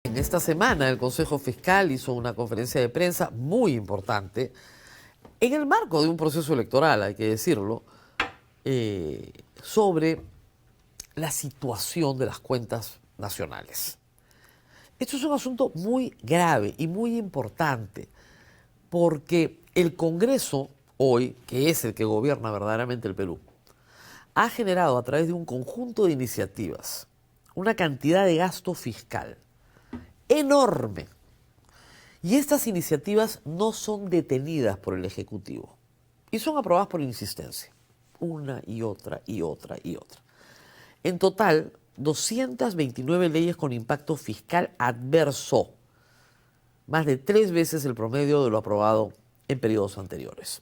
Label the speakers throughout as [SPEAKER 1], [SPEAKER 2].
[SPEAKER 1] En esta semana el Consejo Fiscal hizo una conferencia de prensa muy importante en el marco de un proceso electoral, hay que decirlo, sobre la situación de las cuentas nacionales. Esto es un asunto muy grave y muy importante porque el Congreso hoy, que es el que gobierna verdaderamente el Perú, ha generado a través de un conjunto de iniciativas una cantidad de gasto fiscal enorme. Y estas iniciativas no son detenidas por el Ejecutivo y son aprobadas por insistencia, una y otra y otra y otra. En total, 229 leyes con impacto fiscal adverso, más de 3 veces el promedio de lo aprobado en periodos anteriores.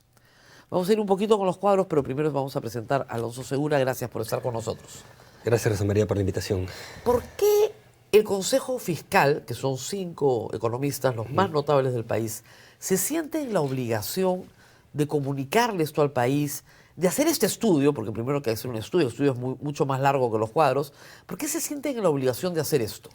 [SPEAKER 1] Vamos a ir un poquito con los cuadros, pero primero vamos a presentar a Alonso Segura. Gracias por estar con nosotros.
[SPEAKER 2] Gracias, Rosa María, por la invitación.
[SPEAKER 1] ¿Por qué el Consejo Fiscal, que son 5 economistas, los más notables del país, se siente en la obligación de comunicarle esto al país, de hacer este estudio, porque primero hay que hacer un estudio, el estudio es mucho más largo que los cuadros? ¿Por qué se sienten en la obligación de hacer esto?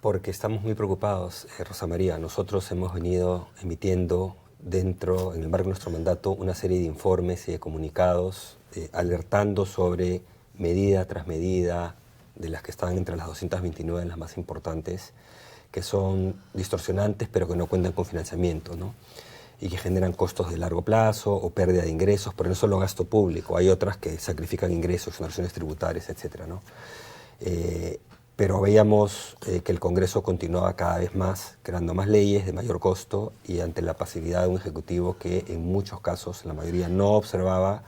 [SPEAKER 2] Porque estamos muy preocupados, Rosa María. Nosotros hemos venido emitiendo en el marco de nuestro mandato, una serie de informes y de comunicados alertando sobre medida tras medida de las que están entre las 229, las más importantes, que son distorsionantes pero que no cuentan con financiamiento, ¿no? Y que generan costos de largo plazo o pérdida de ingresos, pero no solo gasto público, hay otras que sacrifican ingresos, exoneraciones tributarias, etcétera, ¿no? Pero veíamos que el Congreso continuaba cada vez más creando más leyes de mayor costo y ante la pasividad de un Ejecutivo que en muchos casos, la mayoría, no observaba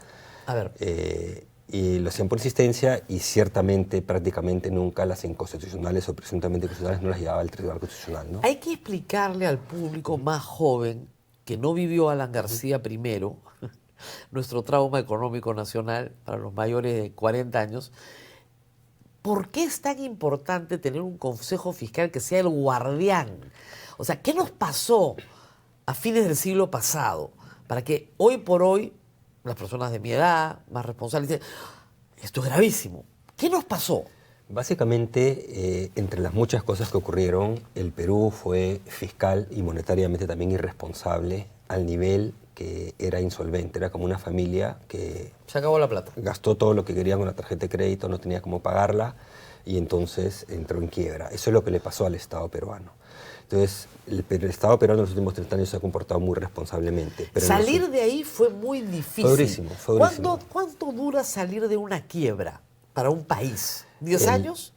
[SPEAKER 2] y lo hacían por insistencia y ciertamente, prácticamente nunca las inconstitucionales o presuntamente constitucionales no las llevaba al Tribunal Constitucional, ¿no?
[SPEAKER 1] Hay que explicarle al público más joven que no vivió Alan García primero, nuestro trauma económico nacional para los mayores de 40 años, ¿por qué es tan importante tener un consejo fiscal que sea el guardián? O sea, ¿qué nos pasó a fines del siglo pasado para que hoy por hoy las personas de mi edad, más responsables, dicen, esto es gravísimo? ¿Qué nos pasó?
[SPEAKER 2] Básicamente, entre las muchas cosas que ocurrieron, el Perú fue fiscal y monetariamente también irresponsable al nivel que era insolvente. Era como una familia que
[SPEAKER 1] se acabó la plata.
[SPEAKER 2] Gastó todo lo que quería con la tarjeta de crédito, no tenía cómo pagarla y entonces entró en quiebra. Eso es lo que le pasó al Estado peruano. Entonces, el Estado peruano en los últimos 30 años se ha comportado muy responsablemente. Pero
[SPEAKER 1] salir de ahí fue muy difícil.
[SPEAKER 2] Fue durísimo, fue durísimo.
[SPEAKER 1] ¿Cuánto dura salir de una quiebra para un país? ¿10 años?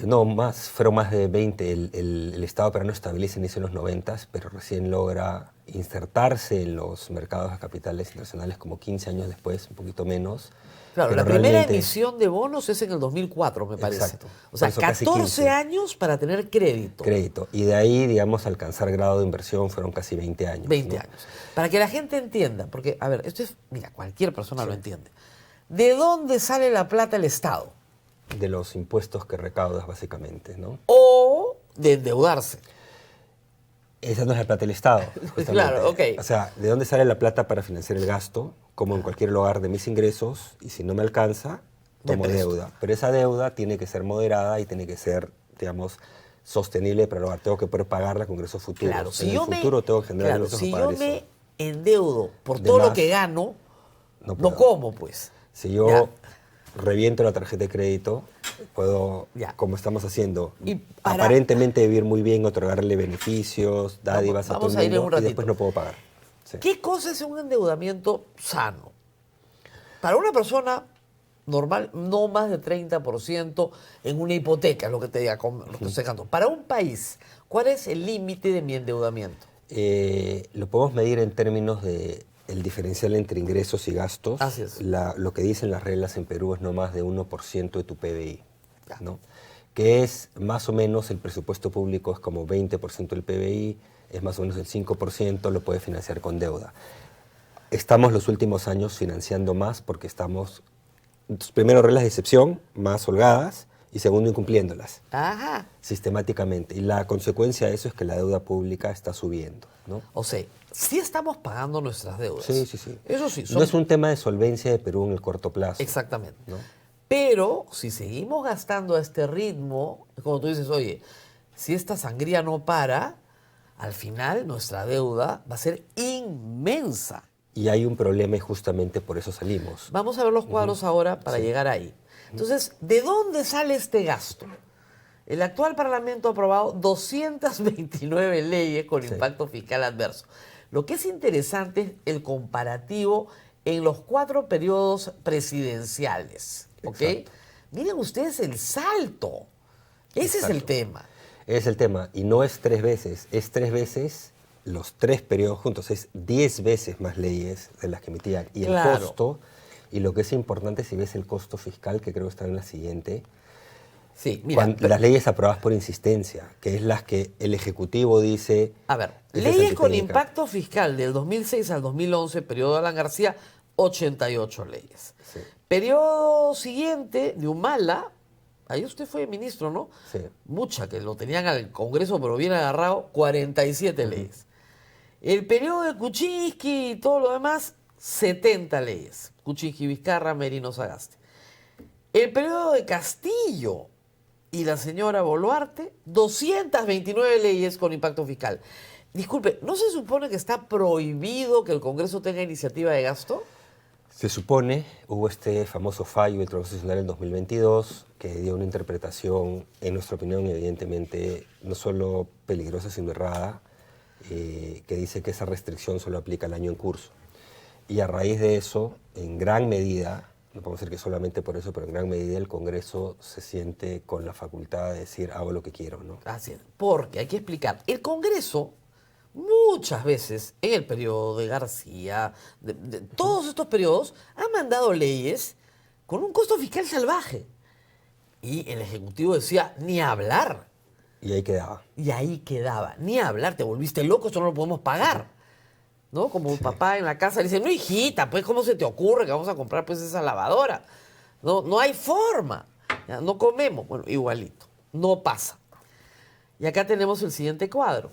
[SPEAKER 2] No, fueron más de 20. El Estado peruano estabiliza inicio en los 90, pero recién logra insertarse en los mercados de capitales internacionales como 15 años después, un poquito menos.
[SPEAKER 1] Claro,
[SPEAKER 2] pero
[SPEAKER 1] la primera emisión de bonos es en el 2004, me parece.
[SPEAKER 2] Exacto.
[SPEAKER 1] O sea, 14 años para tener crédito.
[SPEAKER 2] Crédito. Y de ahí, digamos, alcanzar grado de inversión fueron casi 20 años.
[SPEAKER 1] 20
[SPEAKER 2] ¿no?
[SPEAKER 1] años. Para que la gente entienda, porque, a ver, esto es, mira, cualquier persona lo entiende. ¿De dónde sale la plata el Estado?
[SPEAKER 2] De los impuestos que recaudas, básicamente, ¿no?
[SPEAKER 1] O de endeudarse.
[SPEAKER 2] Esa no es la plata del Estado, justamente.
[SPEAKER 1] Claro, ok.
[SPEAKER 2] O sea, ¿de dónde sale la plata para financiar el gasto? Como en cualquier lugar, de mis ingresos, y si no me alcanza, tomo deuda. Pero esa deuda tiene que ser moderada y tiene que ser, digamos, sostenible para lograr. Tengo que poder pagarla con ingresos futuros.
[SPEAKER 1] Claro,
[SPEAKER 2] en el futuro tengo que generar ingresos
[SPEAKER 1] si
[SPEAKER 2] para pagar
[SPEAKER 1] yo me
[SPEAKER 2] eso.
[SPEAKER 1] endeudo por todo lo que gano, no como, pues.
[SPEAKER 2] Si yo reviento la tarjeta de crédito, puedo, como estamos haciendo, aparentemente vivir muy bien, otorgarle beneficios, dádivas a todo el mundo, y después no puedo pagar. Sí.
[SPEAKER 1] ¿Qué cosa es un endeudamiento sano? Para una persona normal, no más de 30% en una hipoteca, lo que te diga, lo que estoy sacando. Para un país, ¿cuál es el límite de mi endeudamiento?
[SPEAKER 2] Lo podemos medir en términos de el diferencial entre ingresos y gastos.
[SPEAKER 1] Así es.
[SPEAKER 2] Lo que dicen las reglas en Perú es no más de 1% de tu PBI, ¿no? Que es más o menos, el presupuesto público es como 20% del PBI, es más o menos el 5%, lo puede financiar con deuda. Estamos los últimos años financiando más porque estamos, primero, reglas de excepción más holgadas, y segundo, incumpliéndolas.
[SPEAKER 1] Ajá.
[SPEAKER 2] Sistemáticamente. Y la consecuencia de eso es que la deuda pública está subiendo, ¿no?
[SPEAKER 1] O sea, sí estamos pagando nuestras deudas.
[SPEAKER 2] Sí, sí, sí.
[SPEAKER 1] Eso sí.
[SPEAKER 2] No es un tema de solvencia de Perú en el corto plazo.
[SPEAKER 1] Exactamente.
[SPEAKER 2] ¿No?
[SPEAKER 1] Pero si seguimos gastando a este ritmo, como tú dices, oye, si esta sangría no para, al final nuestra deuda va a ser inmensa.
[SPEAKER 2] Y hay un problema y justamente por eso salimos.
[SPEAKER 1] Vamos a ver los cuadros ahora para llegar ahí. Entonces, ¿de dónde sale este gasto? El actual Parlamento ha aprobado 229 leyes con impacto fiscal adverso. Lo que es interesante es el comparativo en los 4 periodos presidenciales. ¿Ok?
[SPEAKER 2] Exacto.
[SPEAKER 1] Miren ustedes el salto. Ese es el tema.
[SPEAKER 2] Es el tema. Y no es 3 veces, es 3 veces los 3 periodos juntos. Es 10 veces más leyes de las que emitían. Y el costo, y lo que es importante si ves el costo fiscal, que creo que está en la siguiente,
[SPEAKER 1] sí, mira,
[SPEAKER 2] las leyes aprobadas por insistencia, que es las que el Ejecutivo dice...
[SPEAKER 1] A ver, leyes con impacto fiscal del 2006 al 2011, periodo de Alan García, 88 leyes.
[SPEAKER 2] Sí.
[SPEAKER 1] Periodo siguiente de Humala, ahí usted fue ministro, ¿no?
[SPEAKER 2] Sí.
[SPEAKER 1] Mucha, que lo tenían al Congreso, pero bien agarrado, 47 leyes. El periodo de Kuczynski y todo lo demás, 70 leyes. Kuczynski, Vizcarra, Merino, Sagasti. El periodo de Castillo y la señora Boluarte, 229 leyes con impacto fiscal. Disculpe, ¿no se supone que está prohibido que el Congreso tenga iniciativa de gasto?
[SPEAKER 2] Se supone, hubo este famoso fallo del Tribunal Constitucional en 2022 que dio una interpretación, en nuestra opinión, evidentemente, no solo peligrosa, sino errada, que dice que esa restricción solo aplica al año en curso. Y a raíz de eso, en gran medida, no podemos decir que solamente por eso, pero en gran medida el Congreso se siente con la facultad de decir, hago lo que quiero, ¿no?
[SPEAKER 1] Así es, porque hay que explicar, el Congreso muchas veces en el periodo de García, de todos estos periodos, ha mandado leyes con un costo fiscal salvaje. Y el Ejecutivo decía, ni hablar.
[SPEAKER 2] Y ahí quedaba.
[SPEAKER 1] Y ahí quedaba, ni hablar, te volviste loco, esto no lo podemos pagar. ¿No? Como un papá en la casa le dice, no, hijita, pues ¿cómo se te ocurre que vamos a comprar pues esa lavadora? No, no hay forma, ya, no comemos. Bueno, igualito, no pasa. Y acá tenemos el siguiente cuadro.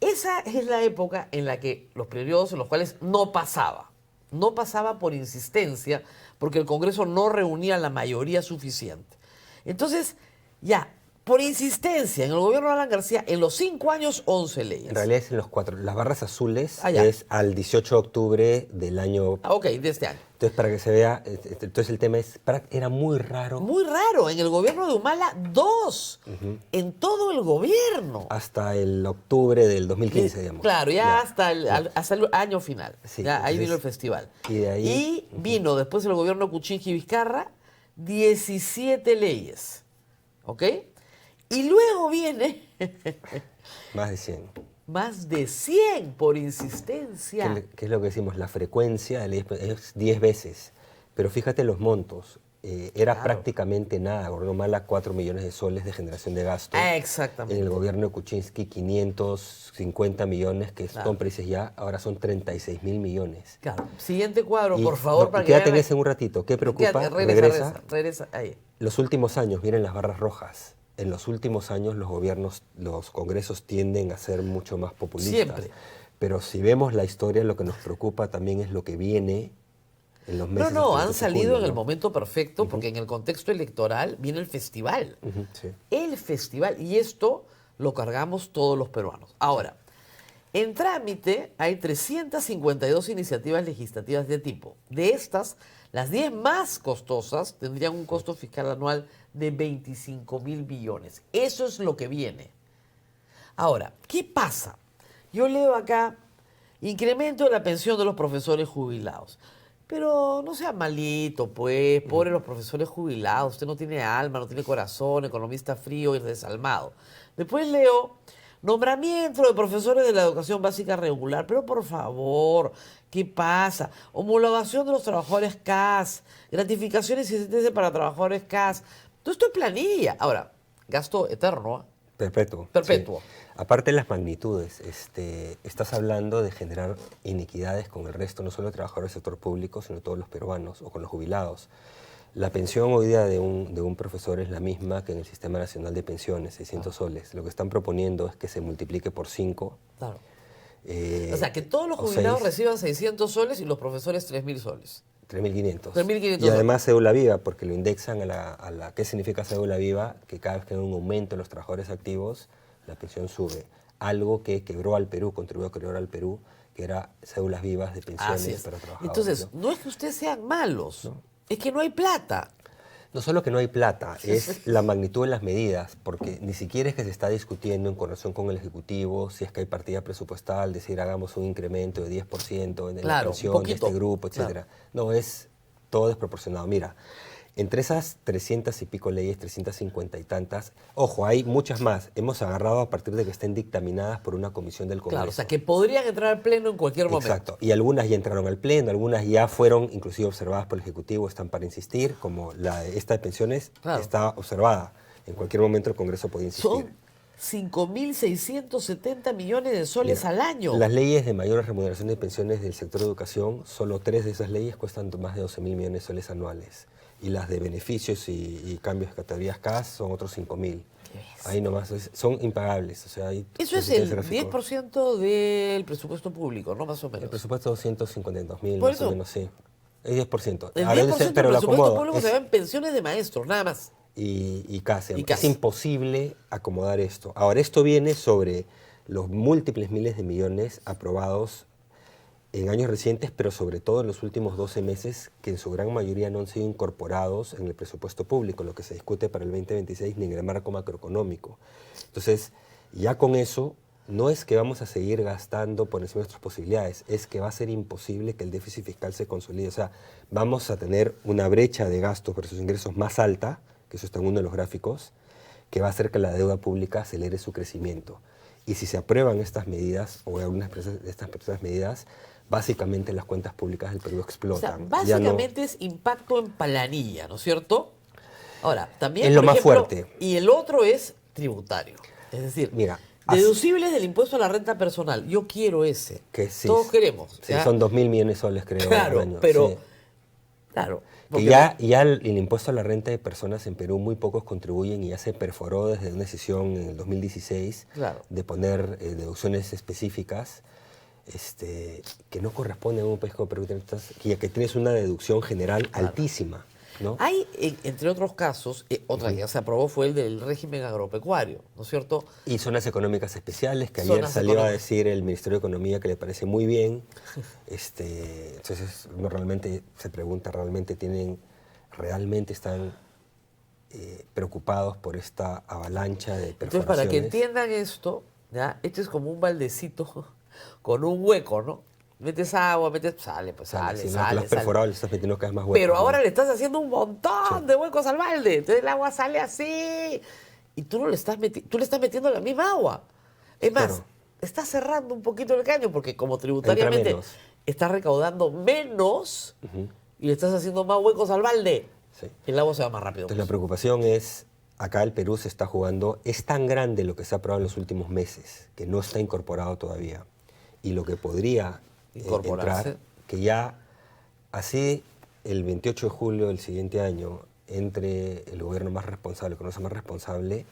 [SPEAKER 1] Esa es la época en la que los periodos en los cuales no pasaba. No pasaba por insistencia, porque el Congreso no reunía la mayoría suficiente. Entonces, ya, por insistencia, en el gobierno de Alan García, en los 5 años, 11 leyes.
[SPEAKER 2] En realidad es en los 4. Las barras azules
[SPEAKER 1] ya.
[SPEAKER 2] es al 18 de octubre del año...
[SPEAKER 1] Ok, de este año.
[SPEAKER 2] Entonces, para que se vea, entonces el tema es, era muy raro.
[SPEAKER 1] Muy raro, en el gobierno de Humala, 2, en todo el gobierno.
[SPEAKER 2] Hasta el octubre del 2015, digamos.
[SPEAKER 1] Claro, ya. Hasta el año final.
[SPEAKER 2] Sí,
[SPEAKER 1] ya, ahí
[SPEAKER 2] entonces,
[SPEAKER 1] vino el festival.
[SPEAKER 2] Y de ahí...
[SPEAKER 1] Y vino después el gobierno de Kuczynski y Vizcarra, 17 leyes. ¿Ok? Y luego viene...
[SPEAKER 2] Más de 100.
[SPEAKER 1] Más de 100 por insistencia.
[SPEAKER 2] ¿Qué es lo que decimos? La frecuencia de leyes es 10 veces. Pero fíjate los montos. Era prácticamente nada. Gobierno Humala, 4 millones de soles de generación de gasto.
[SPEAKER 1] Exactamente.
[SPEAKER 2] En el gobierno de Kuczynski, 550 millones, que son precios ya, ahora son 36.000 millones.
[SPEAKER 1] Claro. Siguiente cuadro,
[SPEAKER 2] Y,
[SPEAKER 1] por favor. Para
[SPEAKER 2] quédate
[SPEAKER 1] que
[SPEAKER 2] en ese un ratito. ¿Qué preocupa?
[SPEAKER 1] Quédate, regresa. Ahí.
[SPEAKER 2] Los últimos años, miren las barras rojas. En los últimos años los gobiernos, los congresos tienden a ser mucho más populistas.
[SPEAKER 1] Siempre.
[SPEAKER 2] Pero si vemos la historia, lo que nos preocupa también es lo que viene en los meses.
[SPEAKER 1] No, han salido en el momento perfecto porque en el contexto electoral viene el festival.
[SPEAKER 2] Sí.
[SPEAKER 1] El festival. Y esto lo cargamos todos los peruanos. Ahora, en trámite hay 352 iniciativas legislativas de tipo. De estas, las 10 más costosas tendrían un costo fiscal anual de 25.000 billones. Eso es lo que viene. Ahora, ¿qué pasa? Yo leo acá, incremento de la pensión de los profesores jubilados. Pero no sea malito, pues, pobre los profesores jubilados. Usted no tiene alma, no tiene corazón, economista frío y desalmado. Después leo, nombramiento de profesores de la educación básica regular. Pero por favor, ¿qué pasa? Homologación de los trabajadores CAS, gratificaciones y asistencia para trabajadores CAS. Todo esto es planilla. Ahora, gasto eterno.
[SPEAKER 2] Perpetuo.
[SPEAKER 1] Perpetuo.
[SPEAKER 2] Sí. Aparte de las magnitudes, estás hablando de generar iniquidades con el resto, no solo de trabajadores del sector público, sino todos los peruanos o con los jubilados. La pensión hoy día de un profesor es la misma que en el Sistema Nacional de Pensiones, 600 soles. Lo que están proponiendo es que se multiplique por 5.
[SPEAKER 1] Claro. O sea, que todos los jubilados reciban 600 soles y los profesores 3.000 soles.
[SPEAKER 2] 3.500.
[SPEAKER 1] 3.500
[SPEAKER 2] Y además cédula viva, porque lo indexan a la ¿qué significa cédula viva? Que cada vez que hay un aumento en los trabajadores activos, la pensión sube. Algo que quebró al Perú, contribuyó a quebrar al Perú, que era cédulas vivas de
[SPEAKER 1] Así
[SPEAKER 2] pensiones
[SPEAKER 1] es.
[SPEAKER 2] para trabajadores.
[SPEAKER 1] Entonces, no es que ustedes sean malos, es que no hay plata.
[SPEAKER 2] No solo que no hay plata, es la magnitud de las medidas, porque ni siquiera es que se está discutiendo en coordinación con el Ejecutivo si es que hay partida presupuestal, decir hagamos un incremento de 10% en la
[SPEAKER 1] Claro, un
[SPEAKER 2] pensión de
[SPEAKER 1] poquito.
[SPEAKER 2] este grupo, etcétera. No, es todo desproporcionado. Mira, entre esas 300 y pico leyes, 350 y tantas, ojo, hay muchas más. Hemos agarrado a partir de que estén dictaminadas por una comisión del Congreso.
[SPEAKER 1] Claro, o sea, que podrían entrar al Pleno en cualquier momento.
[SPEAKER 2] Exacto, y algunas ya entraron al Pleno, algunas ya fueron inclusive observadas por el Ejecutivo, están para insistir, como esta de pensiones
[SPEAKER 1] Claro.
[SPEAKER 2] está observada. En cualquier momento el Congreso puede insistir.
[SPEAKER 1] Son 5.670 millones de soles
[SPEAKER 2] Mira,
[SPEAKER 1] al año.
[SPEAKER 2] Las leyes de mayor remuneración de pensiones del sector de educación, solo 3 de esas leyes cuestan más de 12.000 millones de soles anuales. Y las de beneficios y cambios de categorías CAS son otros 5.000. Ahí nomás, son impagables. O sea,
[SPEAKER 1] Eso es el 10% del presupuesto público, ¿no? Más o
[SPEAKER 2] El
[SPEAKER 1] menos.
[SPEAKER 2] presupuesto 252.000,
[SPEAKER 1] Por
[SPEAKER 2] más
[SPEAKER 1] eso.
[SPEAKER 2] o menos, sí. Es 10%.
[SPEAKER 1] El
[SPEAKER 2] Ahora,
[SPEAKER 1] 10%
[SPEAKER 2] pero
[SPEAKER 1] del
[SPEAKER 2] lo
[SPEAKER 1] presupuesto
[SPEAKER 2] acomodo.
[SPEAKER 1] público se va en pensiones de maestros, nada más.
[SPEAKER 2] Y casi.
[SPEAKER 1] Y
[SPEAKER 2] Es
[SPEAKER 1] casi.
[SPEAKER 2] imposible acomodar esto. Ahora, esto viene sobre los múltiples miles de millones aprobados en años recientes, pero sobre todo en los últimos 12 meses, que en su gran mayoría no han sido incorporados en el presupuesto público, lo que se discute para el 2026, ni en el marco macroeconómico. Entonces, ya con eso, no es que vamos a seguir gastando por encima de nuestras posibilidades, es que va a ser imposible que el déficit fiscal se consolide. O sea, vamos a tener una brecha de gastos versus ingresos más alta, que eso está en uno de los gráficos, que va a hacer que la deuda pública acelere su crecimiento. Y si se aprueban estas medidas, o algunas de estas medidas, básicamente las cuentas públicas del Perú
[SPEAKER 1] O sea,
[SPEAKER 2] explotan.
[SPEAKER 1] básicamente es impacto en planilla, ¿no es cierto? Ahora, también,
[SPEAKER 2] Es
[SPEAKER 1] por
[SPEAKER 2] lo más
[SPEAKER 1] ejemplo,
[SPEAKER 2] fuerte.
[SPEAKER 1] Y el otro es tributario. Es decir,
[SPEAKER 2] Mira,
[SPEAKER 1] deducibles del impuesto a la renta personal. Yo quiero ese.
[SPEAKER 2] que sí,
[SPEAKER 1] Todos queremos.
[SPEAKER 2] Sí,
[SPEAKER 1] ¿ya?
[SPEAKER 2] son 2.000 millones de soles, creo,
[SPEAKER 1] Claro,
[SPEAKER 2] al año.
[SPEAKER 1] pero...
[SPEAKER 2] Sí.
[SPEAKER 1] Claro.
[SPEAKER 2] Que
[SPEAKER 1] porque-
[SPEAKER 2] ya el impuesto a la renta de personas en Perú muy pocos contribuyen y ya se perforó desde una decisión en el 2016
[SPEAKER 1] Claro.
[SPEAKER 2] de poner deducciones específicas que no corresponden a un país como Perú, que tienes una deducción general altísima, ¿no?
[SPEAKER 1] Hay, entre otros casos, otra que ya se aprobó fue el del régimen agropecuario, ¿no es cierto?
[SPEAKER 2] Y zonas económicas especiales, que ayer
[SPEAKER 1] Zonas
[SPEAKER 2] salió a
[SPEAKER 1] económicas.
[SPEAKER 2] decir el Ministerio de Economía que le parece muy bien. Entonces uno realmente se pregunta, ¿realmente están preocupados por esta avalancha de perforaciones?
[SPEAKER 1] Entonces, para que entiendan esto, ¿ya? Este es como un baldecito con un hueco, ¿no? Metes agua, sale, pues sale,
[SPEAKER 2] Si no,
[SPEAKER 1] sale,
[SPEAKER 2] lo has
[SPEAKER 1] sale.
[SPEAKER 2] perforado, le estás metiendo cada vez más huecos.
[SPEAKER 1] Pero
[SPEAKER 2] ¿no?
[SPEAKER 1] ahora le estás haciendo un montón
[SPEAKER 2] Sí.
[SPEAKER 1] de huecos al balde. Entonces el agua sale así. Y tú no le estás tú le estás metiendo la misma agua. Es más,
[SPEAKER 2] Claro.
[SPEAKER 1] estás cerrando un poquito el caño porque como tributariamente
[SPEAKER 2] menos.
[SPEAKER 1] estás recaudando menos y le estás haciendo más huecos al balde.
[SPEAKER 2] Sí.
[SPEAKER 1] El agua se va más rápido.
[SPEAKER 2] Entonces la preocupación es, acá el Perú se está jugando, es tan grande lo que se ha aprobado en los últimos meses, que no está incorporado todavía. Y lo que podría
[SPEAKER 1] Incorporarse.
[SPEAKER 2] entrar, que ya así el 28 de julio del siguiente año entre el gobierno más responsable, el gobierno más responsable,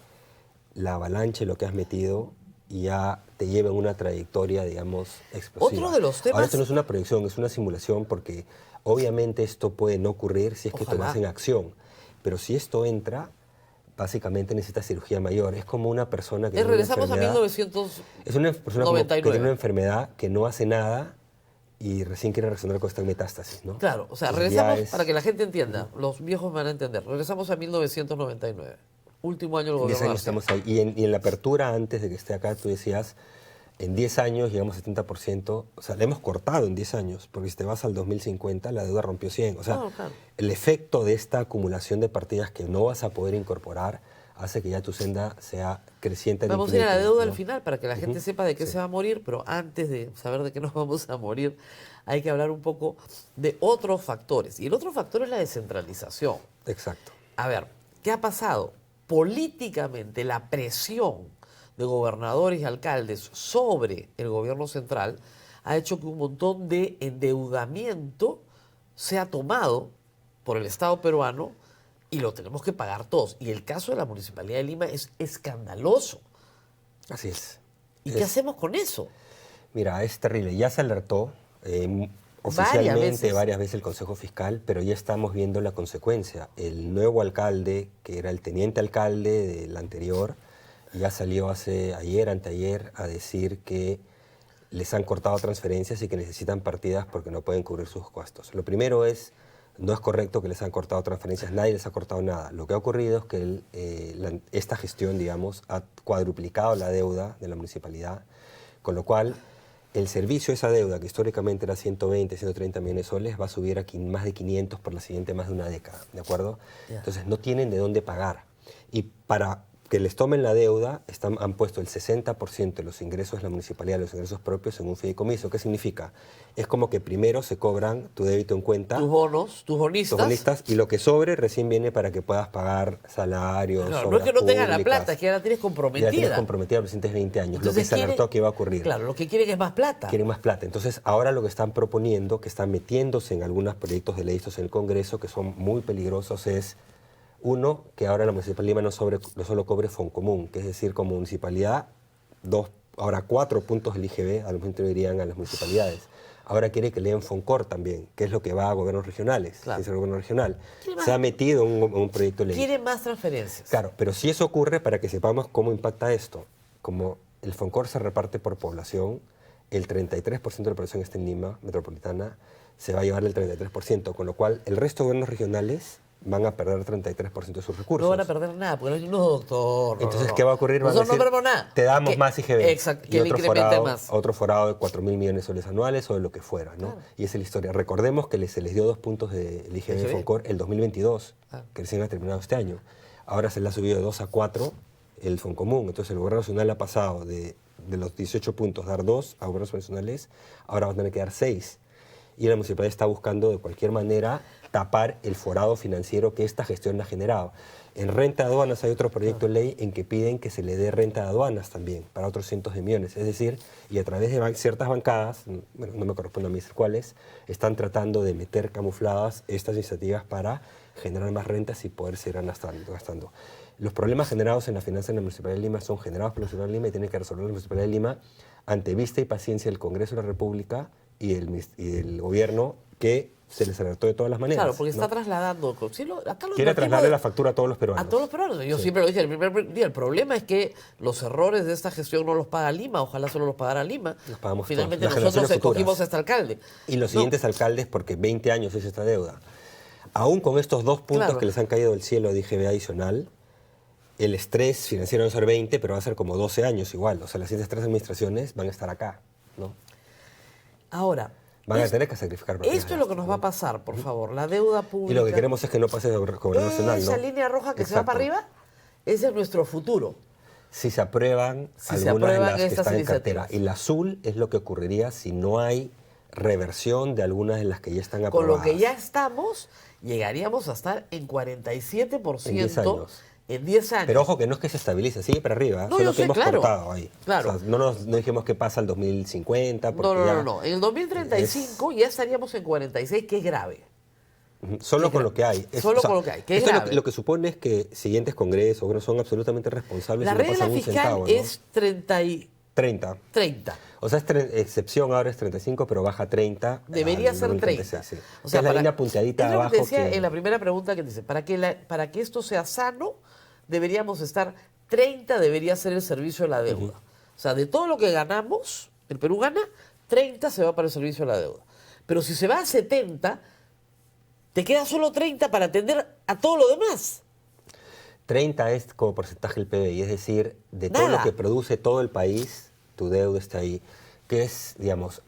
[SPEAKER 2] la avalancha y lo que has metido ya te lleva en una trayectoria, digamos, explosiva.
[SPEAKER 1] Otro de los temas-
[SPEAKER 2] Ahora esto no es una proyección, es una simulación porque obviamente esto puede no ocurrir si es que
[SPEAKER 1] Ojalá.
[SPEAKER 2] tomas en acción. Pero si esto entra, básicamente necesita cirugía mayor. Es como una persona que tiene una
[SPEAKER 1] Regresamos a
[SPEAKER 2] enfermedad.
[SPEAKER 1] 1999.
[SPEAKER 2] Es una persona como que tiene una enfermedad que no hace nada y recién quiere reaccionar con esta metástasis, ¿no?
[SPEAKER 1] Claro, o sea,
[SPEAKER 2] Entonces
[SPEAKER 1] regresamos para que la gente entienda, los viejos van a entender. Regresamos a 1999, último año del
[SPEAKER 2] 10
[SPEAKER 1] gobierno
[SPEAKER 2] años
[SPEAKER 1] García.
[SPEAKER 2] estamos ahí. Y en la apertura, antes de que esté acá, tú decías, en 10 años llegamos a 70%, o sea, le hemos cortado en 10 años, porque si te vas al 2050, la deuda rompió 100. O sea,
[SPEAKER 1] Claro.
[SPEAKER 2] el efecto de esta acumulación de partidas que no vas a poder incorporar hace que ya tu senda sea creciente. al
[SPEAKER 1] Vamos a ir a la
[SPEAKER 2] infinito,
[SPEAKER 1] deuda
[SPEAKER 2] ¿no?
[SPEAKER 1] al final para que la gente sepa de qué se va a morir, pero antes de saber de qué nos vamos a morir, hay que hablar un poco de otros factores. Y el otro factor es la descentralización.
[SPEAKER 2] Exacto.
[SPEAKER 1] A ver, ¿qué ha pasado? Políticamente, la presión de gobernadores y alcaldes sobre el gobierno central ha hecho que un montón de endeudamiento sea tomado por el Estado peruano y lo tenemos que pagar todos. Y el caso de la Municipalidad de Lima es escandaloso.
[SPEAKER 2] Así es.
[SPEAKER 1] ¿Y qué hacemos con eso?
[SPEAKER 2] Mira, es terrible. Ya se alertó. Oficialmente varias veces el Consejo Fiscal, pero ya estamos viendo la consecuencia. El nuevo alcalde, que era el teniente alcalde del anterior, ya salió anteayer, a decir que les han cortado transferencias y que necesitan partidas porque no pueden cubrir sus gastos. Lo primero es, no es correcto que les han cortado transferencias, nadie les ha cortado nada. Lo que ha ocurrido es que esta gestión, digamos, ha cuadruplicado la deuda de la municipalidad, con lo cual el servicio, esa deuda, que históricamente era 120, 130 millones de soles, va a subir a más de 500 por la siguiente más de una década, ¿de acuerdo? Yeah. Entonces no tienen de dónde pagar. Y para que les tomen la deuda, han puesto el 60% de los ingresos de la municipalidad, los ingresos propios, en un fideicomiso. ¿Qué significa? Es como que primero se cobran tu débito en cuenta.
[SPEAKER 1] Tus bonos, tus bonistas.
[SPEAKER 2] Y lo que sobre recién viene para que puedas pagar salarios,
[SPEAKER 1] no es que no tengas la plata, es que ya la tienes comprometida.
[SPEAKER 2] Ya la tienes comprometida los siguientes 20 años. Entonces, lo que se alertó que iba a ocurrir.
[SPEAKER 1] Claro, lo que quieren es más plata.
[SPEAKER 2] Quieren más plata. Entonces, ahora lo que están proponiendo, que están metiéndose en algunos proyectos de ley en el Congreso, que son muy peligrosos, es... Uno, que ahora la Municipalidad de Lima no solo cobre Foncomún, que es decir, como municipalidad, ahora 4 puntos del IGB a los municipios irían a las municipalidades. Ahora quiere que le den Foncor también, que es lo que va a gobiernos regionales.
[SPEAKER 1] Claro.
[SPEAKER 2] Es el gobierno regional. Se ha metido en un proyecto de ley.
[SPEAKER 1] Quiere más transferencias.
[SPEAKER 2] Claro, pero si eso ocurre, para que sepamos cómo impacta esto, como el Foncor se reparte por población, el 33% de la población está en Lima metropolitana, se va a llevar el 33%, con lo cual el resto de gobiernos regionales van a perder 33% de sus recursos.
[SPEAKER 1] No van a perder nada, porque no, doctor.
[SPEAKER 2] Entonces, ¿qué va a ocurrir?
[SPEAKER 1] Nosotros no perdemos nada.
[SPEAKER 2] Te damos más IGB.
[SPEAKER 1] Exacto, que le incremente más.
[SPEAKER 2] Otro forado de 4.000 millones de soles anuales o de lo que fuera, ¿no? Claro. Y esa es la historia. Recordemos que se les dio 2 puntos del IGB de Foncor el 2022, que recién ha terminado este año. Ahora se le ha subido de 2 a 4 el Foncomún. Entonces, el gobierno nacional ha pasado de los 18 puntos dar 2 a gobiernos nacionales, ahora van a tener que dar 6. Y la municipalidad está buscando de cualquier manera tapar el forado financiero que esta gestión ha generado. En renta de aduanas hay otro proyecto de ley en que piden que se le dé renta de aduanas también, para otros cientos de millones. Es decir, y a través de ciertas bancadas, bueno, no me corresponde a mí decir cuáles, están tratando de meter camufladas estas iniciativas para generar más rentas y poder seguir gastando. Los problemas generados en la finanza en la Municipalidad de Lima son generados por la Municipalidad de Lima y tienen que resolver la Municipalidad de Lima ante vista y paciencia del Congreso de la República y el gobierno, que se les alertó de todas las maneras.
[SPEAKER 1] Claro, porque
[SPEAKER 2] ¿no?
[SPEAKER 1] está trasladando...
[SPEAKER 2] Quiere trasladarle la factura a todos los peruanos.
[SPEAKER 1] A todos los peruanos. Yo siempre lo dije el primer día. El problema es que los errores de esta gestión no los paga Lima. Ojalá solo los pagara Lima.
[SPEAKER 2] Los pagamos
[SPEAKER 1] Finalmente
[SPEAKER 2] todos.
[SPEAKER 1] Nosotros escogimos a este alcalde.
[SPEAKER 2] Y los siguientes alcaldes, porque 20 años es esta deuda. Aún con estos 2 puntos que les han caído del cielo de IGB adicional, el estrés financiero va a ser 20, pero va a ser como 12 años igual. O sea, las siguientes 3 administraciones van a estar acá, ¿no?
[SPEAKER 1] Ahora,
[SPEAKER 2] van a tener que sacrificar.
[SPEAKER 1] Esto es lo que nos va a pasar, por favor, la deuda pública.
[SPEAKER 2] Y lo que queremos es que no pase de gobierno nacional, ¿no?
[SPEAKER 1] Esa línea roja que se va para arriba, ese es nuestro futuro.
[SPEAKER 2] Si se aprueban algunas de las que están en cartera. Y la azul es lo que ocurriría si no hay reversión de algunas de las que ya están aprobadas.
[SPEAKER 1] Con lo que ya estamos, llegaríamos a estar en 47%
[SPEAKER 2] en 10 años.
[SPEAKER 1] En 10 años.
[SPEAKER 2] Pero ojo que no es que se estabilice, sigue para arriba.
[SPEAKER 1] No,
[SPEAKER 2] solo que hemos cortado ahí.
[SPEAKER 1] Claro.
[SPEAKER 2] O sea, no dijimos que pasa al 2050.
[SPEAKER 1] No. En el 2035 ya estaríamos en 46, que es grave.
[SPEAKER 2] Solo con lo que hay.
[SPEAKER 1] Solo con lo que hay, que es
[SPEAKER 2] esto
[SPEAKER 1] grave.
[SPEAKER 2] Lo que supone es que siguientes congresos son absolutamente responsables.
[SPEAKER 1] La
[SPEAKER 2] y no
[SPEAKER 1] regla
[SPEAKER 2] pasan un
[SPEAKER 1] fiscal
[SPEAKER 2] centavo, ¿no?
[SPEAKER 1] es 30.
[SPEAKER 2] O sea, excepción ahora es 35, pero baja 30.
[SPEAKER 1] Debería ser 30.
[SPEAKER 2] Sí.
[SPEAKER 1] O sea,
[SPEAKER 2] es la línea punteadita abajo.
[SPEAKER 1] Es lo que decía en la primera pregunta que dice, para que esto sea sano, deberíamos estar 30, debería ser el servicio de la deuda. O sea, de todo lo que ganamos, el Perú gana, 30 se va para el servicio de la deuda. Pero si se va a 70, te queda solo 30 para atender a todo lo demás.
[SPEAKER 2] 30 es como porcentaje del PBI, es decir, de todo lo que produce todo el país, tu deuda está ahí, que es, digamos,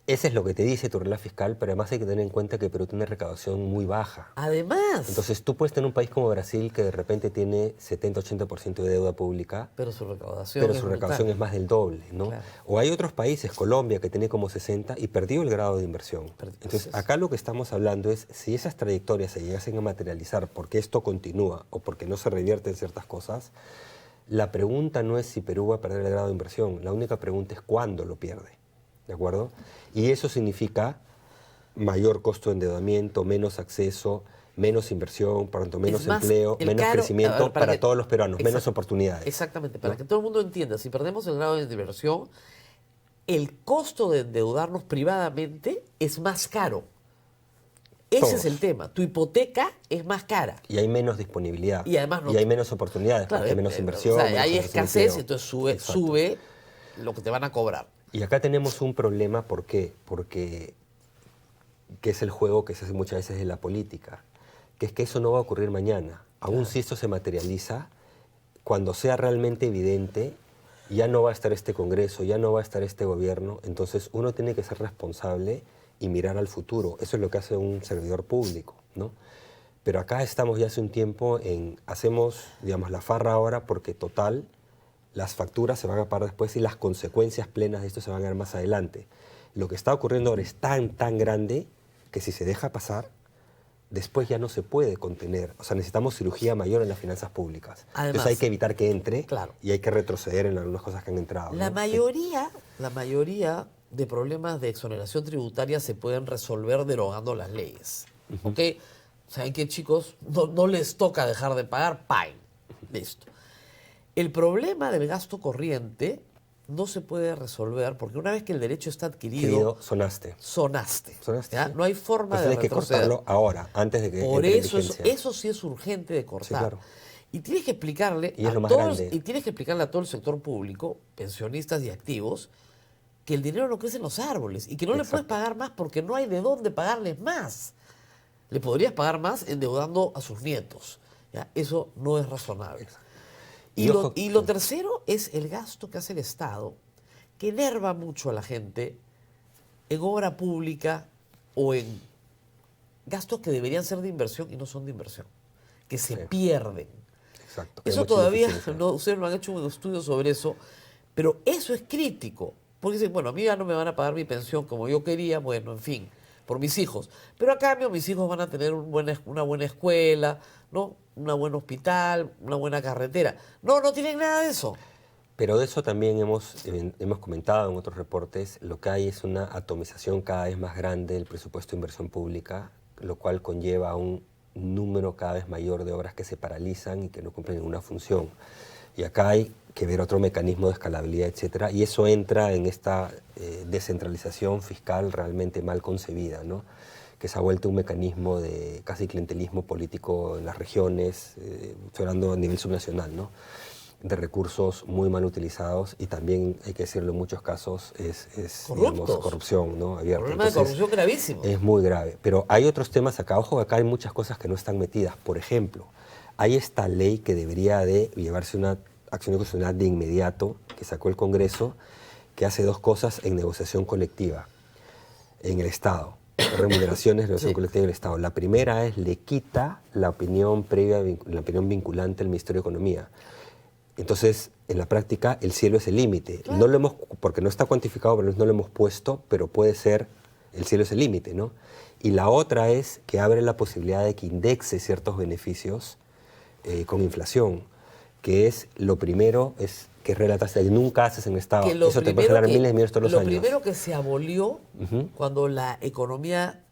[SPEAKER 2] ese es lo que te dice tu regla fiscal, pero además hay que tener en cuenta que Perú tiene una recaudación muy baja.
[SPEAKER 1] Además.
[SPEAKER 2] Entonces tú puedes tener un país como Brasil que de repente tiene 70-80% de deuda pública.
[SPEAKER 1] Pero su recaudación
[SPEAKER 2] es más del doble, ¿no?
[SPEAKER 1] Claro.
[SPEAKER 2] O hay otros países, Colombia, que tiene como 60 y perdió el grado de inversión. Entonces acá lo que estamos hablando es si esas trayectorias se llegasen a materializar porque esto continúa o porque no se revierten ciertas cosas, la pregunta no es si Perú va a perder el grado de inversión, la única pregunta es cuándo lo pierde. ¿De acuerdo? Y eso significa mayor costo de endeudamiento, menos acceso, menos inversión, por tanto, menos empleo, menos crecimiento para todos los peruanos, menos oportunidades.
[SPEAKER 1] Exactamente, para que todo el mundo entienda, si perdemos el grado de inversión, el costo de endeudarnos privadamente es más caro. Ese
[SPEAKER 2] Todos.
[SPEAKER 1] es el tema. Tu hipoteca es más cara.
[SPEAKER 2] Y hay menos disponibilidad.
[SPEAKER 1] Y además
[SPEAKER 2] hay menos oportunidades,
[SPEAKER 1] Claro,
[SPEAKER 2] porque hay menos inversión.
[SPEAKER 1] o sea,
[SPEAKER 2] menos
[SPEAKER 1] hay
[SPEAKER 2] generación de
[SPEAKER 1] escasez,
[SPEAKER 2] empleo.
[SPEAKER 1] entonces
[SPEAKER 2] Exacto.
[SPEAKER 1] sube lo que te van a cobrar.
[SPEAKER 2] Y acá tenemos un problema, ¿por qué? Porque que es el juego que se hace muchas veces en la política, que es que eso no va a ocurrir mañana. Aún si esto se materializa, cuando sea realmente evidente, ya no va a estar este Congreso, ya no va a estar este gobierno, entonces uno tiene que ser responsable y mirar al futuro. Eso es lo que hace un servidor público, ¿no? Pero acá estamos ya hace un tiempo hacemos, digamos, la farra ahora porque total, las facturas se van a pagar después y las consecuencias plenas de esto se van a ver más adelante. Lo que está ocurriendo ahora es tan grande que si se deja pasar, después ya no se puede contener. O sea, necesitamos cirugía mayor en las finanzas públicas.
[SPEAKER 1] Además,
[SPEAKER 2] entonces hay que evitar que entre
[SPEAKER 1] claro,
[SPEAKER 2] y hay que retroceder en algunas cosas que han entrado.
[SPEAKER 1] La
[SPEAKER 2] ¿no?
[SPEAKER 1] mayoría de problemas de exoneración tributaria se pueden resolver derogando las leyes. ¿Ok? ¿Saben qué, chicos? No les toca dejar de pagar, ¡pay! Listo. El problema del gasto corriente no se puede resolver porque una vez que el derecho está adquirido,
[SPEAKER 2] Querido, sonaste.
[SPEAKER 1] ¿ya?
[SPEAKER 2] Sí.
[SPEAKER 1] No hay forma
[SPEAKER 2] Pues
[SPEAKER 1] de
[SPEAKER 2] tienes que
[SPEAKER 1] retroceder.
[SPEAKER 2] cortarlo ahora, antes de que
[SPEAKER 1] Por
[SPEAKER 2] entre en
[SPEAKER 1] eso,
[SPEAKER 2] vigencia.
[SPEAKER 1] eso sí es urgente de cortar.
[SPEAKER 2] Sí, claro.
[SPEAKER 1] Y tienes que explicarle
[SPEAKER 2] Y es
[SPEAKER 1] a
[SPEAKER 2] lo más
[SPEAKER 1] todos,
[SPEAKER 2] grande.
[SPEAKER 1] y tienes que explicarle a todo el sector público, pensionistas y activos, que el dinero no crece en los árboles y que no le puedes
[SPEAKER 2] Exacto.
[SPEAKER 1] pagar más porque no hay de dónde pagarles más. Le podrías pagar más endeudando a sus nietos. ¿Ya? Eso no es razonable.
[SPEAKER 2] Y ojo-
[SPEAKER 1] Y lo tercero es el gasto que hace el Estado, que enerva mucho a la gente en obra pública o en gastos que deberían ser de inversión y no son de inversión, que se
[SPEAKER 2] Sí.
[SPEAKER 1] pierden.
[SPEAKER 2] Exacto. Hay
[SPEAKER 1] Eso
[SPEAKER 2] mucha
[SPEAKER 1] todavía,
[SPEAKER 2] ineficiencia.
[SPEAKER 1] ustedes no han hecho un estudio sobre eso, pero eso es crítico. Porque dicen, bueno, a mí ya no me van a pagar mi pensión como yo quería, bueno, en fin, por mis hijos. Pero a cambio mis hijos van a tener una buena escuela, ¿no? Un buen hospital, una buena carretera. No tienen nada de eso.
[SPEAKER 2] Pero de eso también hemos comentado en otros reportes. Lo que hay es una atomización cada vez más grande del presupuesto de inversión pública, lo cual conlleva a un número cada vez mayor de obras que se paralizan y que no cumplen ninguna función. Y acá hay que ver otro mecanismo de escalabilidad, etcétera, y eso entra en esta descentralización fiscal realmente mal concebida, ¿no? Que se ha vuelto un mecanismo de casi clientelismo político en las regiones, estoy hablando a nivel subnacional, ¿no? De recursos muy mal utilizados y también, hay que decirlo en muchos casos, es digamos, corrupción, ¿no? Abierta.
[SPEAKER 1] Problema de corrupción gravísimo.
[SPEAKER 2] Es muy grave. Pero hay otros temas acá. Ojo, acá hay muchas cosas que no están metidas. Por ejemplo, hay esta ley que debería de llevarse una acción constitucional de inmediato, que sacó el Congreso, que hace dos cosas en negociación colectiva en el Estado. Remuneraciones, negociación
[SPEAKER 1] Sí.
[SPEAKER 2] colectiva en el Estado. La primera es, le quita la opinión previa, la opinión vinculante al Ministerio de Economía. Entonces, en la práctica, el cielo es el límite.
[SPEAKER 1] Claro.
[SPEAKER 2] No lo hemos, porque no está cuantificado, pero no lo hemos puesto, pero puede ser, el cielo es el límite, ¿no? Y la otra es que abre la posibilidad de que indexe ciertos beneficios con inflación, que es lo primero, es que es la tasa que nunca haces en el Estado.
[SPEAKER 1] Que lo
[SPEAKER 2] Eso te puede
[SPEAKER 1] primero
[SPEAKER 2] generar
[SPEAKER 1] que-
[SPEAKER 2] miles de millones todos los
[SPEAKER 1] Lo
[SPEAKER 2] años.
[SPEAKER 1] primero que se abolió
[SPEAKER 2] Ujú.
[SPEAKER 1] cuando la economía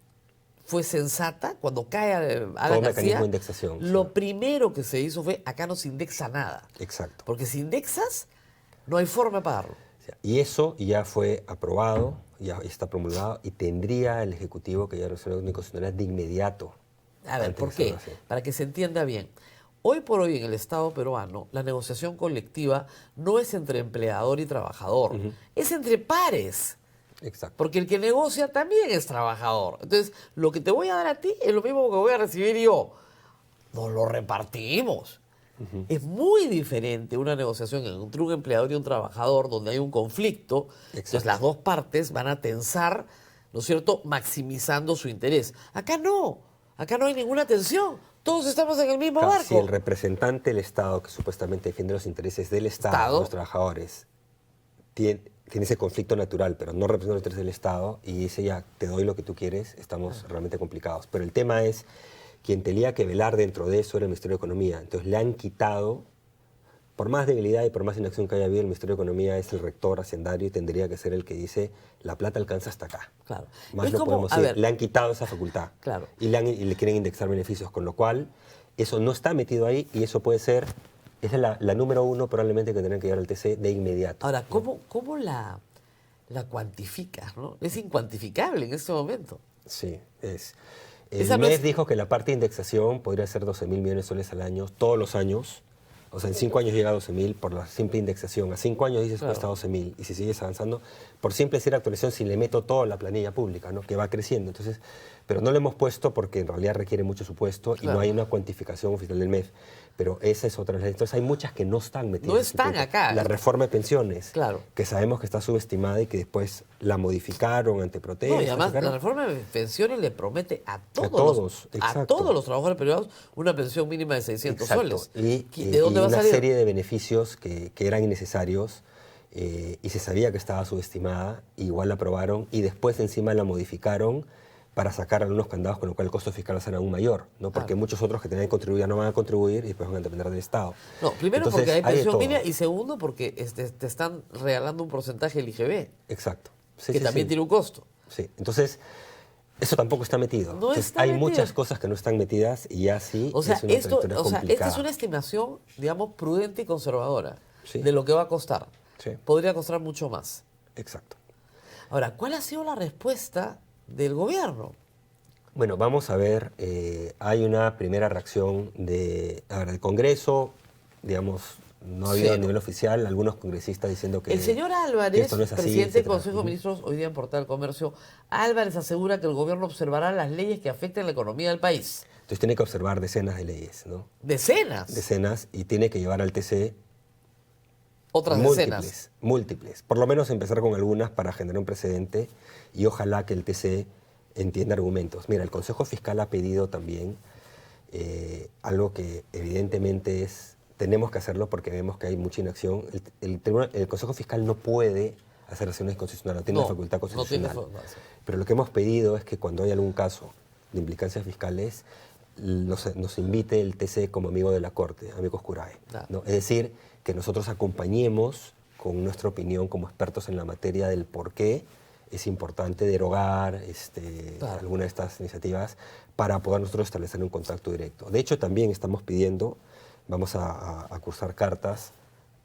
[SPEAKER 1] fue sensata, cuando cae Alan
[SPEAKER 2] Todo
[SPEAKER 1] García,
[SPEAKER 2] mecanismo de indexación,
[SPEAKER 1] lo
[SPEAKER 2] sí.
[SPEAKER 1] primero que se hizo fue, acá no se indexa nada.
[SPEAKER 2] Exacto.
[SPEAKER 1] Porque si indexas, no hay forma de pagarlo.
[SPEAKER 2] Y eso ya fue aprobado, ya está promulgado, y tendría el Ejecutivo que ya resuelve constitucional de inmediato.
[SPEAKER 1] A ver,
[SPEAKER 2] antes
[SPEAKER 1] ¿por
[SPEAKER 2] de
[SPEAKER 1] qué?
[SPEAKER 2] hacerlo así.
[SPEAKER 1] Para que se entienda bien. Hoy por hoy en el Estado peruano, la negociación colectiva no es entre empleador y trabajador, es entre pares.
[SPEAKER 2] Exacto.
[SPEAKER 1] Porque el que negocia también es trabajador. Entonces, lo que te voy a dar a ti es lo mismo que voy a recibir yo. Nos lo repartimos. Es muy diferente una negociación entre un empleador y un trabajador donde hay un conflicto. Entonces,
[SPEAKER 2] Exacto.
[SPEAKER 1] las dos partes van a tensar, ¿no es cierto?, maximizando su interés. Acá no hay ninguna tensión. Todos estamos en el mismo
[SPEAKER 2] Claro,
[SPEAKER 1] barco.
[SPEAKER 2] si el representante del Estado, que supuestamente defiende los intereses del Estado, los trabajadores, tiene ese conflicto natural, pero no representa los intereses del Estado, y dice, ya, te doy lo que tú quieres, estamos realmente complicados. Pero el tema es, quien tenía que velar dentro de eso era el Ministerio de Economía. Entonces le han quitado, por más debilidad y por más inacción que haya habido, el Ministerio de Economía es el rector hacendario y tendría que ser el que dice, la plata alcanza hasta acá.
[SPEAKER 1] Claro.
[SPEAKER 2] Más
[SPEAKER 1] Es
[SPEAKER 2] no
[SPEAKER 1] como,
[SPEAKER 2] podemos
[SPEAKER 1] a
[SPEAKER 2] ir.
[SPEAKER 1] ver,
[SPEAKER 2] Le han quitado esa facultad.
[SPEAKER 1] Claro.
[SPEAKER 2] Y le quieren indexar beneficios, con lo cual eso no está metido ahí y eso puede ser, esa es la número uno probablemente que tendrán que llevar al TC de inmediato.
[SPEAKER 1] ahora, ¿cómo la la cuantificas, ¿no? Es incuantificable en este momento.
[SPEAKER 2] Sí, es.
[SPEAKER 1] Esa
[SPEAKER 2] El
[SPEAKER 1] no
[SPEAKER 2] MES
[SPEAKER 1] es-
[SPEAKER 2] dijo que la parte de indexación podría ser 12.000 millones de soles al año, todos los años. O sea, en 5 años llega a 12.000 por la simple indexación. A 5 años dices
[SPEAKER 1] Claro.
[SPEAKER 2] cuesta 12.000. Y si sigues avanzando, por simple decir actualización, si le meto toda la planilla pública, ¿no? Que va creciendo. Entonces, pero no lo hemos puesto porque en realidad requiere mucho supuesto y
[SPEAKER 1] Claro.
[SPEAKER 2] no hay una cuantificación oficial del MEF. Pero esa es otra. Entonces, hay muchas que no están metidas.
[SPEAKER 1] No están acá.
[SPEAKER 2] La reforma de pensiones,
[SPEAKER 1] Claro.
[SPEAKER 2] que sabemos que está subestimada y que después la modificaron ante protestas.
[SPEAKER 1] No, y además
[SPEAKER 2] sacaron.
[SPEAKER 1] la reforma de pensiones le promete a todos,
[SPEAKER 2] todos,
[SPEAKER 1] a
[SPEAKER 2] exacto.
[SPEAKER 1] todos los trabajadores privados una pensión mínima de 600
[SPEAKER 2] Exacto.
[SPEAKER 1] soles.
[SPEAKER 2] Y,
[SPEAKER 1] ¿De dónde
[SPEAKER 2] y
[SPEAKER 1] va a
[SPEAKER 2] una
[SPEAKER 1] salir?
[SPEAKER 2] serie de beneficios que eran innecesarios y se sabía que estaba subestimada, igual la aprobaron y después encima la modificaron para sacar algunos candados, con lo cual el costo fiscal va a ser aún mayor, ¿no? Porque
[SPEAKER 1] Claro.
[SPEAKER 2] muchos otros que tenían que contribuir ya no van a contribuir y después van a depender del Estado.
[SPEAKER 1] No, primero
[SPEAKER 2] Entonces,
[SPEAKER 1] porque hay
[SPEAKER 2] de
[SPEAKER 1] pensión
[SPEAKER 2] todo.
[SPEAKER 1] mínima y segundo porque te están regalando un porcentaje del IGB,
[SPEAKER 2] Exacto. Sí,
[SPEAKER 1] que
[SPEAKER 2] sí,
[SPEAKER 1] también
[SPEAKER 2] sí.
[SPEAKER 1] tiene un costo.
[SPEAKER 2] Sí. Entonces, eso tampoco está metido.
[SPEAKER 1] No
[SPEAKER 2] Entonces,
[SPEAKER 1] está
[SPEAKER 2] hay
[SPEAKER 1] metido.
[SPEAKER 2] muchas cosas que no están metidas y ya sí
[SPEAKER 1] O sea,
[SPEAKER 2] es una
[SPEAKER 1] esta
[SPEAKER 2] trayectoria
[SPEAKER 1] es una estimación, digamos, prudente y conservadora
[SPEAKER 2] Sí.
[SPEAKER 1] de lo que va a costar.
[SPEAKER 2] Sí.
[SPEAKER 1] Podría costar mucho más.
[SPEAKER 2] Exacto.
[SPEAKER 1] Ahora, ¿cuál ha sido la respuesta del gobierno?
[SPEAKER 2] Bueno, vamos a ver, hay una primera reacción del Congreso, digamos, no ha habido
[SPEAKER 1] Sí.
[SPEAKER 2] a nivel oficial, algunos congresistas diciendo que
[SPEAKER 1] El señor
[SPEAKER 2] que
[SPEAKER 1] Álvarez,
[SPEAKER 2] esto no es así,
[SPEAKER 1] presidente del
[SPEAKER 2] etcétera.
[SPEAKER 1] Consejo de Ministros, hoy día en Portal del Comercio, Álvarez asegura que el gobierno observará las leyes que afecten la economía del país.
[SPEAKER 2] Entonces tiene que observar decenas de leyes, ¿no?
[SPEAKER 1] Decenas.
[SPEAKER 2] Decenas, y tiene que llevar al TC
[SPEAKER 1] Otras
[SPEAKER 2] múltiples,
[SPEAKER 1] decenas.
[SPEAKER 2] múltiples. Por lo menos empezar con algunas para generar un precedente y ojalá que el TC entienda argumentos. Mira, el Consejo Fiscal ha pedido también algo que evidentemente tenemos que hacerlo porque vemos que hay mucha inacción. El Consejo Fiscal no puede hacer acciones constitucionales, no tiene
[SPEAKER 1] No,
[SPEAKER 2] la facultad
[SPEAKER 1] no tiene
[SPEAKER 2] constitucional.
[SPEAKER 1] facultad.
[SPEAKER 2] Pero lo que hemos pedido es que cuando hay algún caso de implicancias fiscales, nos invite el TC como amigo de la Corte, amigos curae.
[SPEAKER 1] Claro.
[SPEAKER 2] ¿No? Es decir, que nosotros acompañemos con nuestra opinión como expertos en la materia del por qué es importante derogar
[SPEAKER 1] Claro.
[SPEAKER 2] alguna de estas iniciativas para poder nosotros establecer un contacto directo. De hecho, también estamos pidiendo, vamos a cursar cartas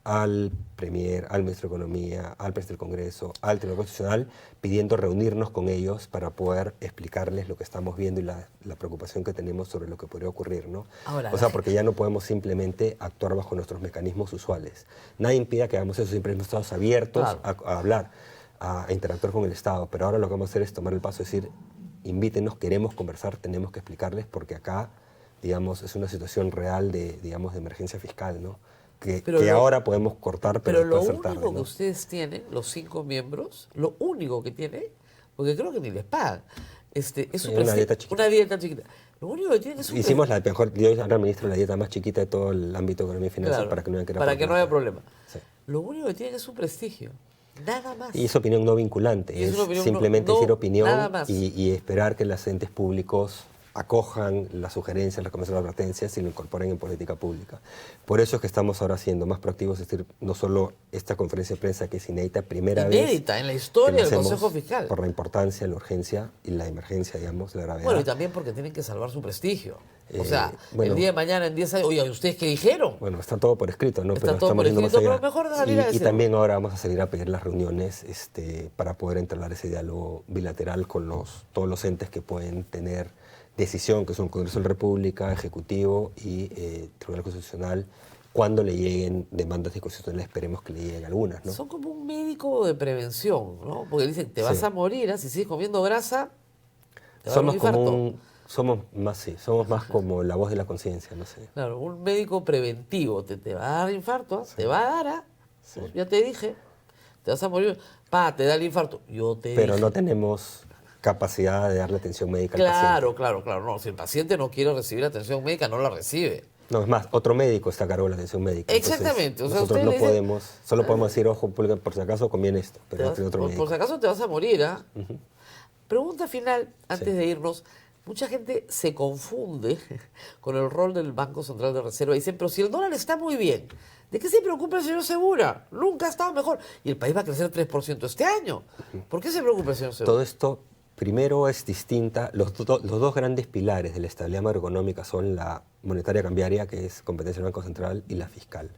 [SPEAKER 2] al Premier, al Ministro de Economía, al Presidente del Congreso, al Tribunal Constitucional, pidiendo reunirnos con ellos para poder explicarles lo que estamos viendo y la preocupación que tenemos sobre lo que podría ocurrir, ¿no?
[SPEAKER 1] Ahora,
[SPEAKER 2] O sea, porque ya no podemos simplemente actuar bajo nuestros mecanismos usuales. Nadie impide que hagamos eso, siempre hemos estado abiertos
[SPEAKER 1] Claro.
[SPEAKER 2] a hablar, a interactuar con el Estado, pero ahora lo que vamos a hacer es tomar el paso, es decir, invítenos, queremos conversar, tenemos que explicarles, porque acá, digamos, es una situación real de emergencia fiscal, ¿no? Que
[SPEAKER 1] Pero
[SPEAKER 2] ahora podemos cortar, pero
[SPEAKER 1] Pero lo
[SPEAKER 2] después
[SPEAKER 1] único
[SPEAKER 2] ser tarde,
[SPEAKER 1] que
[SPEAKER 2] ¿no?
[SPEAKER 1] ustedes tienen, los 5 miembros, lo único que tienen, porque creo que ni les pagan, es un
[SPEAKER 2] Una dieta chiquita.
[SPEAKER 1] una dieta chiquita. Lo único que tienen es un
[SPEAKER 2] Hicimos la mejor, yo ahora ministro la dieta más chiquita de todo el ámbito de economía y finanzas
[SPEAKER 1] Claro,
[SPEAKER 2] para que no haya que
[SPEAKER 1] para que no haya problema.
[SPEAKER 2] Sí.
[SPEAKER 1] Lo único que tienen es un prestigio, nada más.
[SPEAKER 2] Y es opinión no vinculante,
[SPEAKER 1] Y es
[SPEAKER 2] es
[SPEAKER 1] una opinión
[SPEAKER 2] simplemente
[SPEAKER 1] no-
[SPEAKER 2] decir opinión
[SPEAKER 1] nada más.
[SPEAKER 2] y esperar que los entes públicos acojan las sugerencias, las recomendaciones, las advertencias y lo incorporen en política pública. Por eso es que estamos ahora siendo más proactivos, es decir, no solo esta conferencia de prensa que es inédita, primera vez
[SPEAKER 1] Inédita en la
[SPEAKER 2] que
[SPEAKER 1] historia
[SPEAKER 2] lo
[SPEAKER 1] del
[SPEAKER 2] hacemos
[SPEAKER 1] Consejo Fiscal.
[SPEAKER 2] por la importancia, la urgencia y la emergencia, digamos, la gravedad.
[SPEAKER 1] Bueno, y también porque tienen que salvar su prestigio. O sea,
[SPEAKER 2] bueno.
[SPEAKER 1] el día de mañana, en 10 años, oye, ¿ustedes qué dijeron?
[SPEAKER 2] Bueno, está todo por escrito, ¿no?
[SPEAKER 1] Está
[SPEAKER 2] Pero
[SPEAKER 1] todo
[SPEAKER 2] estamos
[SPEAKER 1] por
[SPEAKER 2] yendo más
[SPEAKER 1] escrito,
[SPEAKER 2] allá.
[SPEAKER 1] pero mejor salir a
[SPEAKER 2] Y
[SPEAKER 1] decirlo.
[SPEAKER 2] también ahora vamos a salir a pedir las reuniones para poder entablar ese diálogo bilateral con todos los entes que pueden tener decisión, que son Congreso de la República, Ejecutivo y Tribunal Constitucional, cuando le lleguen demandas inconstitucionales, esperemos que le lleguen algunas, ¿no?
[SPEAKER 1] Son como un médico de prevención, ¿no? Porque dicen, te vas
[SPEAKER 2] Sí.
[SPEAKER 1] a morir, ¿ah? Si sigues comiendo grasa, te va a dar un
[SPEAKER 2] Somos
[SPEAKER 1] infarto.
[SPEAKER 2] somos más como la voz de la conciencia, no sé.
[SPEAKER 1] Claro, un médico preventivo, te va a dar infarto, ¿ah? Te va a dar, ¿ah?
[SPEAKER 2] Sí.
[SPEAKER 1] Ya te dije, te vas a morir, te da el infarto, yo te
[SPEAKER 2] Pero
[SPEAKER 1] dije.
[SPEAKER 2] no tenemos capacidad de darle atención médica al
[SPEAKER 1] Claro,
[SPEAKER 2] paciente.
[SPEAKER 1] claro, no, si el paciente no quiere recibir atención médica, no la recibe.
[SPEAKER 2] No, es más, otro médico está a cargo de la atención médica. Entonces,
[SPEAKER 1] Exactamente, o sea,
[SPEAKER 2] nosotros
[SPEAKER 1] usted
[SPEAKER 2] no
[SPEAKER 1] le dice-
[SPEAKER 2] podemos, solo podemos decir, ojo, público, por si acaso conviene esto, pero
[SPEAKER 1] Te
[SPEAKER 2] no
[SPEAKER 1] vas-
[SPEAKER 2] tiene otro
[SPEAKER 1] por
[SPEAKER 2] médico.
[SPEAKER 1] si acaso te vas a morir, ¿ah? Pregunta final, antes
[SPEAKER 2] Sí.
[SPEAKER 1] de irnos. Mucha gente se confunde con el rol del Banco Central de Reserva. Dicen, pero si el dólar está muy bien, ¿de qué se preocupa el señor Segura? Nunca ha estado mejor. Y el país va a crecer 3% este año. ¿Por qué se preocupa el señor Segura?
[SPEAKER 2] Todo esto, primero, es distinta. Los dos grandes pilares de la estabilidad macroeconómica son la monetaria cambiaria, que es competencia del Banco Central, y la fiscal.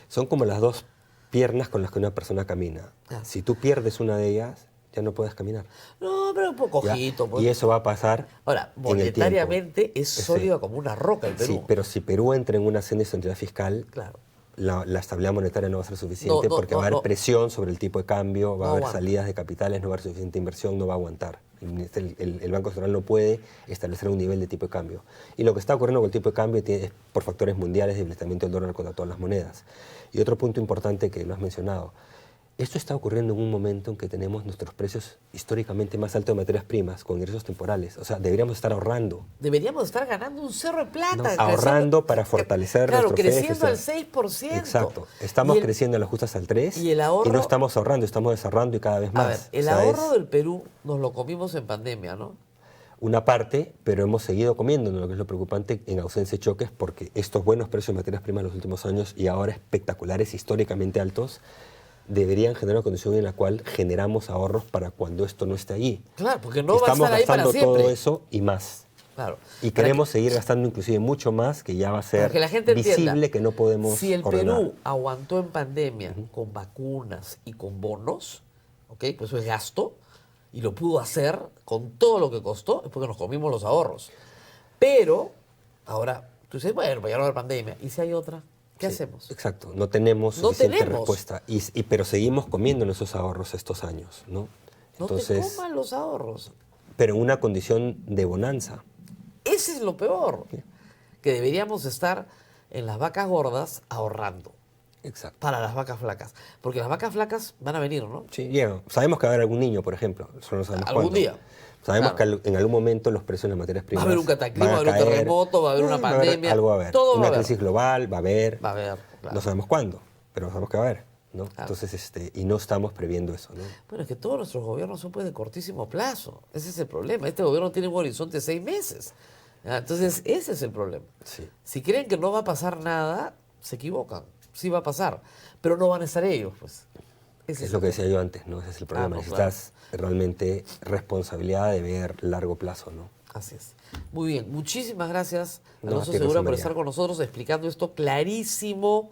[SPEAKER 2] Son como las dos piernas con las que una persona camina.
[SPEAKER 1] Ah.
[SPEAKER 2] Si tú pierdes una de ellas, ya no puedes caminar.
[SPEAKER 1] No, pero un poco
[SPEAKER 2] ¿Ya?
[SPEAKER 1] ojito. Pues.
[SPEAKER 2] Y eso va a pasar
[SPEAKER 1] Ahora,
[SPEAKER 2] en el
[SPEAKER 1] monetariamente es
[SPEAKER 2] Sí.
[SPEAKER 1] sólido como una roca el Perú.
[SPEAKER 2] Sí, pero si Perú entra en una senda de sostenibilidad fiscal,
[SPEAKER 1] Claro.
[SPEAKER 2] la estabilidad monetaria no va a ser suficiente porque va a haber presión sobre el tipo de cambio, va a haber salidas de capitales, no va a haber suficiente inversión, no va a aguantar. El Banco Central no puede establecer un nivel de tipo de cambio. Y lo que está ocurriendo con el tipo de cambio es por factores mundiales, debilitamiento del dólar contra todas las monedas. Y otro punto importante que lo has mencionado, esto está ocurriendo en un momento en que tenemos nuestros precios históricamente más altos de materias primas, con ingresos temporales. O sea, deberíamos estar ahorrando.
[SPEAKER 1] Deberíamos estar ganando un cerro de plata.
[SPEAKER 2] No, ahorrando para fortalecer nuestro
[SPEAKER 1] creciendo al
[SPEAKER 2] FDI.
[SPEAKER 1] 6%.
[SPEAKER 2] Exacto. Estamos creciendo a las justas al 3%
[SPEAKER 1] y el ahorro,
[SPEAKER 2] no estamos ahorrando, estamos desahorrando y cada vez más.
[SPEAKER 1] A ver, el ahorro del Perú nos lo comimos en pandemia, ¿no?
[SPEAKER 2] Una parte, pero hemos seguido comiéndonos, lo que es lo preocupante, en ausencia de choques, porque estos buenos precios de materias primas en los últimos años y ahora espectaculares, históricamente altos, deberían generar una condición en la cual generamos ahorros para cuando esto no esté ahí.
[SPEAKER 1] Claro, porque no
[SPEAKER 2] Estamos
[SPEAKER 1] va a estar ahí para
[SPEAKER 2] gastando
[SPEAKER 1] siempre.
[SPEAKER 2] todo eso y más.
[SPEAKER 1] Claro.
[SPEAKER 2] Y queremos seguir gastando inclusive mucho más, que ya va a ser
[SPEAKER 1] que la gente
[SPEAKER 2] visible
[SPEAKER 1] entienda,
[SPEAKER 2] que no podemos
[SPEAKER 1] si el
[SPEAKER 2] ordenar.
[SPEAKER 1] Perú aguantó en pandemia con vacunas y con bonos, ¿ok? Pues eso es gasto, y lo pudo hacer con todo lo que costó, es porque nos comimos los ahorros. Pero, ahora, tú dices, bueno, ya no va a haber pandemia. ¿Y si hay otra? ¿Qué hacemos?
[SPEAKER 2] Exacto, no tenemos
[SPEAKER 1] No
[SPEAKER 2] suficiente
[SPEAKER 1] tenemos.
[SPEAKER 2] respuesta, pero seguimos comiendo esos ahorros estos años, ¿no?
[SPEAKER 1] No te coman los ahorros.
[SPEAKER 2] Pero en una condición de bonanza.
[SPEAKER 1] Ese es lo peor. Que deberíamos estar en las vacas gordas ahorrando
[SPEAKER 2] Exacto.
[SPEAKER 1] para las vacas flacas. Porque las vacas flacas van a venir, ¿no?
[SPEAKER 2] Sí, llegan. Sabemos que va a haber algún niño, por ejemplo. Solo no sabemos
[SPEAKER 1] Algún
[SPEAKER 2] cuándo.
[SPEAKER 1] día.
[SPEAKER 2] Sabemos
[SPEAKER 1] Claro.
[SPEAKER 2] que en algún momento los precios de las materias primas
[SPEAKER 1] Va a haber un cataclismo,
[SPEAKER 2] van
[SPEAKER 1] va a haber un
[SPEAKER 2] caer.
[SPEAKER 1] terremoto, va a haber una pandemia.
[SPEAKER 2] Algo va a haber.
[SPEAKER 1] Todo
[SPEAKER 2] Una
[SPEAKER 1] va a haber.
[SPEAKER 2] crisis global va a haber.
[SPEAKER 1] Va a haber, claro.
[SPEAKER 2] No sabemos cuándo, pero sabemos que va a haber, ¿no?
[SPEAKER 1] Claro.
[SPEAKER 2] Entonces, y no estamos previendo eso, ¿no?
[SPEAKER 1] Bueno, es que todos nuestros gobiernos son pues de cortísimo plazo. Ese es el problema. Este gobierno tiene un horizonte de 6 meses. Entonces, ese es el problema.
[SPEAKER 2] Sí.
[SPEAKER 1] Si creen que no va a pasar nada, se equivocan. Sí va a pasar. Pero no van a estar ellos, pues. Ese
[SPEAKER 2] Es lo que decía yo antes, ¿no? Ese es el problema.
[SPEAKER 1] no,
[SPEAKER 2] Necesitas realmente responsabilidad de ver largo plazo, ¿no?
[SPEAKER 1] Así es. Muy bien. Muchísimas gracias,
[SPEAKER 2] No,
[SPEAKER 1] Alonso
[SPEAKER 2] a ti,
[SPEAKER 1] Segura,
[SPEAKER 2] Rosa
[SPEAKER 1] por
[SPEAKER 2] María.
[SPEAKER 1] estar con nosotros explicando esto clarísimo.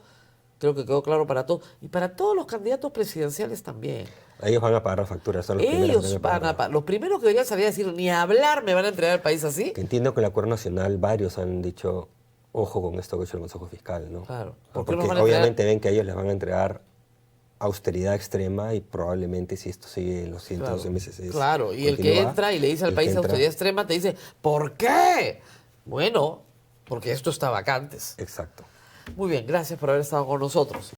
[SPEAKER 1] Creo que quedó claro para todos. Y para todos los candidatos presidenciales también.
[SPEAKER 2] Ellos van a pagar la factura, son los primeros que
[SPEAKER 1] Ellos
[SPEAKER 2] tienen que
[SPEAKER 1] van a
[SPEAKER 2] pagar.
[SPEAKER 1] pagar. Los primeros que deberían salir a decir, ni hablar, me van a entregar el país así.
[SPEAKER 2] Que entiendo que en el Acuerdo Nacional varios han dicho, ojo con esto que ha hecho el Consejo Fiscal, ¿no?
[SPEAKER 1] Claro. ¿Por qué
[SPEAKER 2] Porque
[SPEAKER 1] nos van a
[SPEAKER 2] obviamente ven que a ellos les van a entregar austeridad extrema y probablemente si esto sigue en los 112 meses.
[SPEAKER 1] Claro, y el que
[SPEAKER 2] continúa,
[SPEAKER 1] entra y le dice al
[SPEAKER 2] el
[SPEAKER 1] país
[SPEAKER 2] que entra-
[SPEAKER 1] austeridad extrema, te dice, ¿por qué? Bueno, porque esto está vacantes.
[SPEAKER 2] Exacto.
[SPEAKER 1] Muy bien, gracias por haber estado con nosotros.